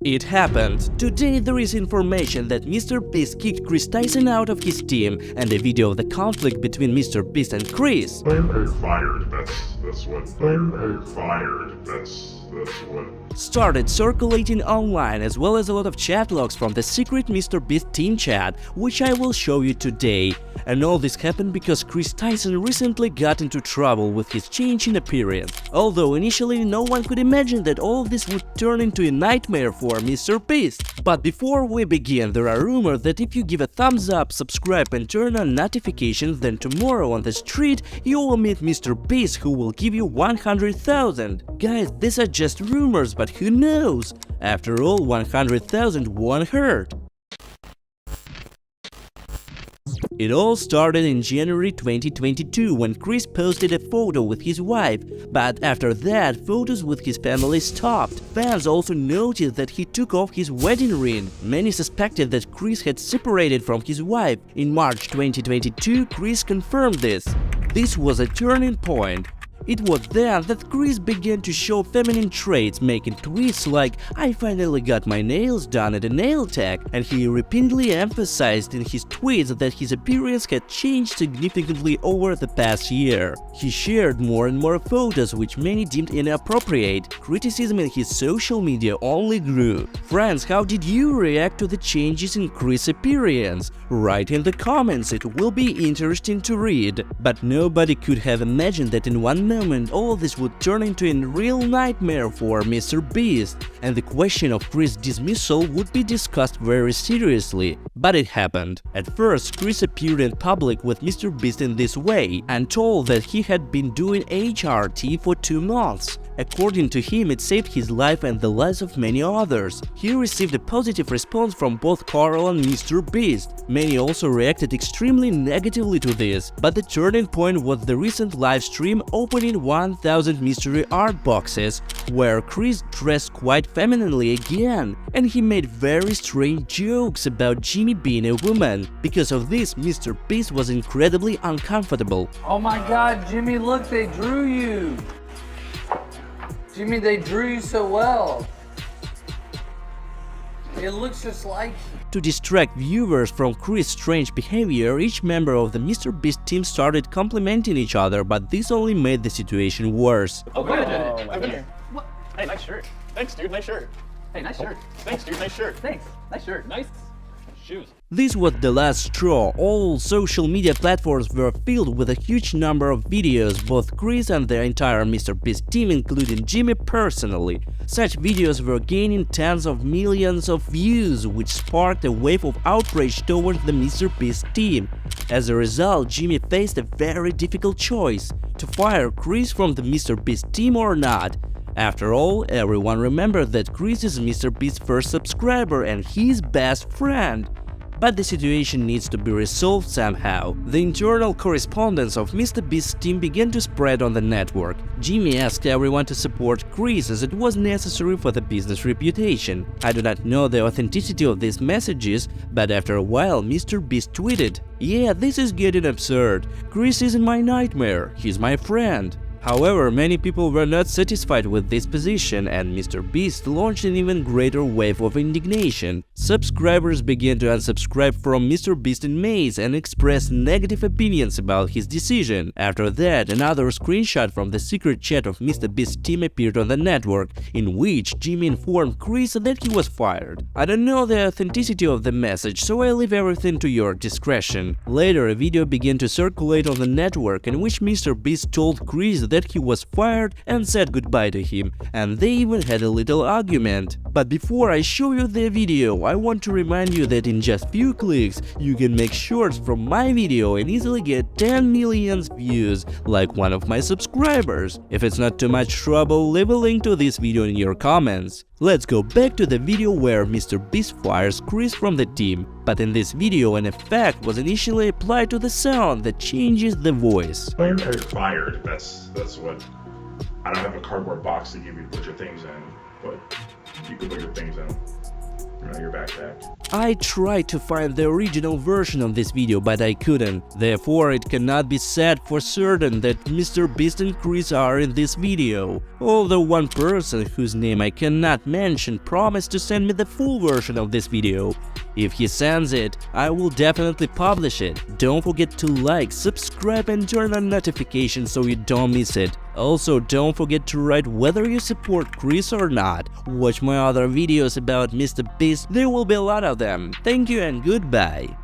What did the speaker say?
It happened. Today there is information that MrBeast kicked Tyson out of his team, and a video of the conflict between MrBeast and Chris. Fired. That's what. Fired. That's what. Started circulating online, as well as a lot of chat logs from the secret MrBeast team chat, which I will show you today. And all this happened because Tyson recently got into trouble with his change in appearance. Although initially no one could imagine that all of this would turn into a nightmare for MrBeast. But before we begin, there are rumors that if you give a thumbs up, subscribe and turn on notifications, then tomorrow on the street you will meet MrBeast, who will give you 100,000. Guys, these are just rumors, but who knows? After all, 100,000 won't hurt. It all started in January 2022 when Chris posted a photo with his wife, but after that, photos with his family stopped. Fans also noticed that he took off his wedding ring. Many suspected that Chris had separated from his wife. In March 2022, Chris confirmed this. This was a turning point. It was then that Chris began to show feminine traits, making tweets like "I finally got my nails done at a nail tech," and he repeatedly emphasized in his tweets that his appearance had changed significantly over the past year. He shared more and more photos which many deemed inappropriate. Criticism in his social media only grew. Friends, how did you react to the changes in Chris' appearance? Write in the comments, it will be interesting to read. But nobody could have imagined that in one moment all this would turn into a real nightmare for MrBeast, and the question of Chris' dismissal would be discussed very seriously. But it happened. At first, Chris appeared in public with MrBeast in this way and told that he had been doing HRT for 2 months. According to him, it saved his life and the lives of many others. He received a positive response from both Carl and MrBeast. Many also reacted extremely negatively to this, but the turning point was the recent live stream opening 1000 mystery art boxes, where Chris dressed quite femininely again, and he made very strange jokes about Jimmy being a woman. Because of this, MrBeast was incredibly uncomfortable. Oh my god, Jimmy, look, they drew you! Jimmy, they drew you so well. It looks just like you. To distract viewers from Chris' strange behavior, each member of the MrBeast team started complimenting each other, but this only made the situation worse. Oh, good. I've been here. What? Hey, nice shirt. Thanks, dude. Nice shirt. Hey, nice shirt. Thanks, dude. Nice shirt. Thanks. Nice shirt. Nice shoes. This was the last straw. All social media platforms were filled with a huge number of videos, both Chris and the entire MrBeast team, including Jimmy personally. Such videos were gaining tens of millions of views, which sparked a wave of outrage towards the MrBeast team. As a result, Jimmy faced a very difficult choice: to fire Chris from the MrBeast team or not. After all, everyone remembered that Chris is MrBeast's first subscriber and his best friend. But the situation needs to be resolved somehow. The internal correspondence of MrBeast's team began to spread on the network. Jimmy asked everyone to support Chris as it was necessary for the business reputation. I do not know the authenticity of these messages, but after a while MrBeast tweeted, "Yeah, this is getting absurd. Chris isn't my nightmare, he's my friend." However, many people were not satisfied with this position, and MrBeast launched an even greater wave of indignation. Subscribers began to unsubscribe from MrBeast in May and express negative opinions about his decision. After that, another screenshot from the secret chat of MrBeast's team appeared on the network, in which Jimmy informed Chris that he was fired. I don't know the authenticity of the message, so I leave everything to your discretion. Later, a video began to circulate on the network in which MrBeast told Chris that he was fired and said goodbye to him, and they even had a little argument. But before I show you the video, I want to remind you that in just few clicks you can make shorts from my video and easily get 10 million views like one of my subscribers. If it's not too much trouble, leave a link to this video in your comments. Let's go back to the video where MrBeast fires Chris from the team, but in this video an effect was initially applied to the sound that changes the voice. Fired. That's what. I don't have a cardboard box to give you to put your things in, but you can put your things in. your backpack. I tried to find the original version of this video, but I couldn't. Therefore, it cannot be said for certain that MrBeast and Chris are in this video. Although one person, whose name I cannot mention, promised to send me the full version of this video. If he sends it, I will definitely publish it. Don't forget to like, subscribe and turn on notifications so you don't miss it. Also, don't forget to write whether you support Chris or not. Watch my other videos about MrBeast, there will be a lot of them. Thank you and goodbye.